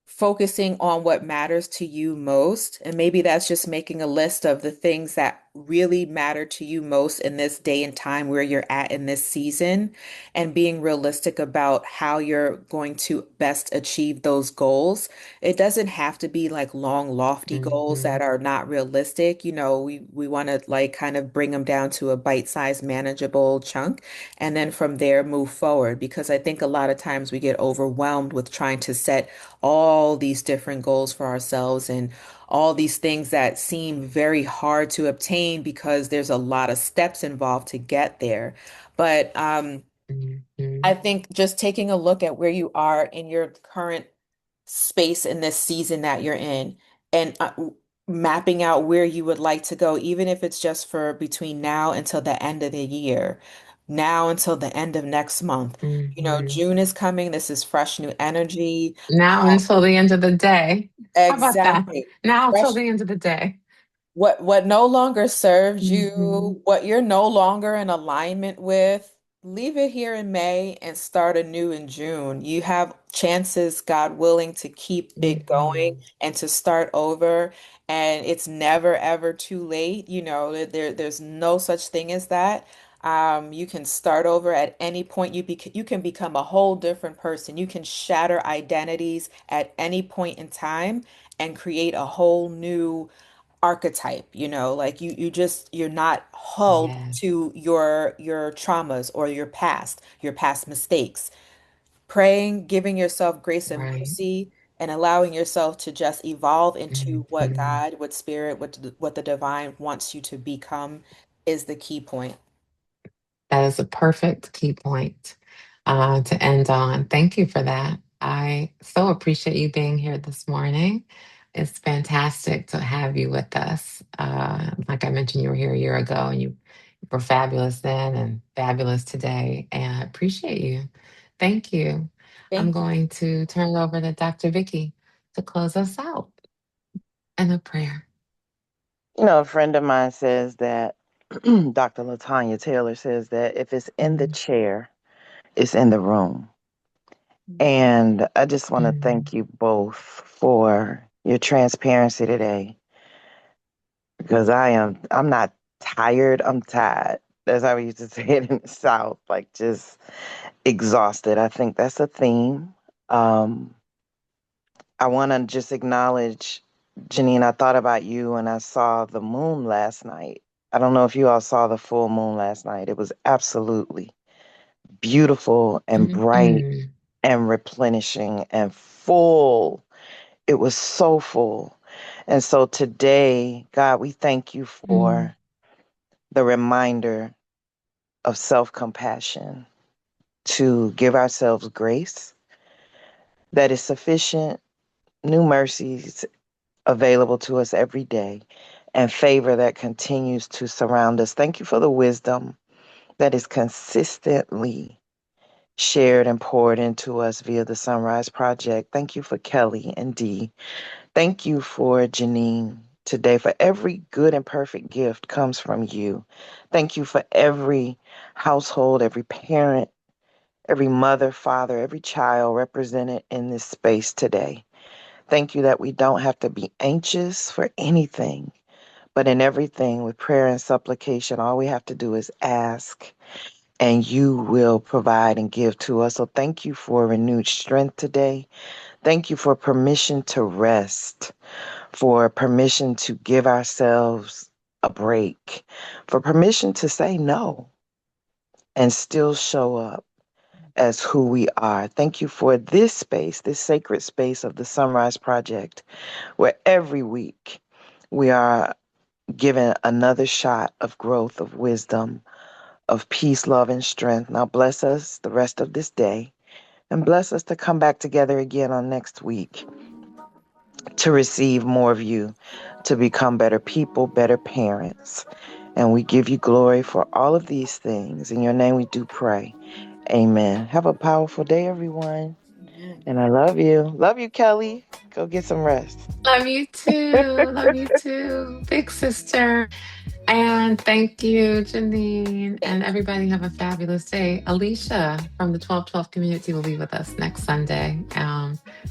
focusing on what matters to you most. And maybe that's just making a list of the things that really matter to you most in this day and time where you're at in this season, and being realistic about how you're going to best achieve those goals. It doesn't have to be like long, lofty goals that mhm, are not realistic. We want to like kind of bring them down to a bite-sized, manageable chunk, and then from there move forward. Because I think a lot of times we get overwhelmed with trying to set all these different goals for ourselves and all these things that seem very hard to obtain because there's a lot of steps involved to get there. But I mhm, think just taking a look at where you are in your current space in this season that you're in and mapping out where you would like to go, even if it's just for between now until the end of the year, now until the end of next month. mhm. June is coming. This is fresh new energy. Now until the end of the day. How about that? Exactly. Now till Fresh the end of the day. what no longer serves Mhm, you, what you're no longer in alignment with, leave it here in May and start anew in June. You have chances, God willing, to keep it going mhm, and to start over. And it's never ever too late. There's no such thing as that. You can start over at any point. You can become a whole different person. You can shatter identities at any point in time and create a whole new archetype, like you're not held Yes. to your traumas or your past mistakes. Praying, giving yourself grace and Right. mercy, and allowing yourself to just evolve into what Mhm. God, what spirit, what the divine wants you to become is the key point. That is a perfect key point to end on. Thank you for that. I so appreciate you being here this morning. It's fantastic to have you with us. Like I mentioned, you were here a year ago and you were fabulous then and fabulous today. And I appreciate you. Thank you. I'm Thank you. going to turn it over to Dr. Vicky to close us out in a prayer. A friend of mine says that Dr. Latanya Taylor says that if it's in the Mm, chair, it's in the room. Mhm. And I just want to mm, thank you both for your transparency today because I'm not tired, I'm tired. That's how we used to say it in the South, like just exhausted. I think that's a theme. Um, I want to just acknowledge, Janine, I thought about you and I saw the moon last night. I don't know if you all saw the full moon last night. It was absolutely beautiful and mm, bright mm, and replenishing and full. It was so full. And so today, God, we thank you mm, for the reminder of self compassion, to give ourselves grace that is sufficient, new mercies available to us every day, and favor that continues to surround us. Thank you for the wisdom that is consistently shared and poured into us via the SonRise Project. Thank you for Kelli and Dee. Thank you for Janine today, for every good and perfect gift comes from you. Thank you for every household, every parent, every mother, father, every child represented in this space today. Thank you that we don't have to be anxious for anything, but in everything with prayer and supplication, all we have to do is ask and you will provide and give to us. So thank you for renewed strength today. Thank you for permission to rest, for permission to give ourselves a break, for permission to say no and still show up as who we are. Thank you for this space, this sacred space of the SonRise Project, where every week we are given another shot of growth, of wisdom, of peace, love, and strength. Now bless us the rest of this day and bless us to come back together again on next week to receive more of you, to become better people, better parents. And we give you glory for all of these things. In your name we do pray. Amen. Have a powerful day, everyone. Amen. And I love you. Love you, Kelli. Go get some rest. Love you too. Love you too. Big sister. And thank you, Janine. And Thank you. everybody have a fabulous day. Alicia from the 1212 community will be with us next Sunday.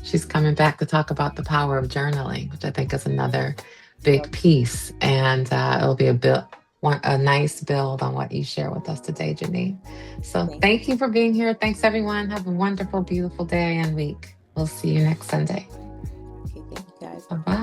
She's coming back to talk about the power of journaling, which I think is another big piece. And it'll be a nice build on what you share with us today, Janine. So Thank thank you for being here. Thanks, everyone. Have a wonderful, beautiful day and week. We'll see you next Sunday. Okay, thank you guys. Bye Bye. bye.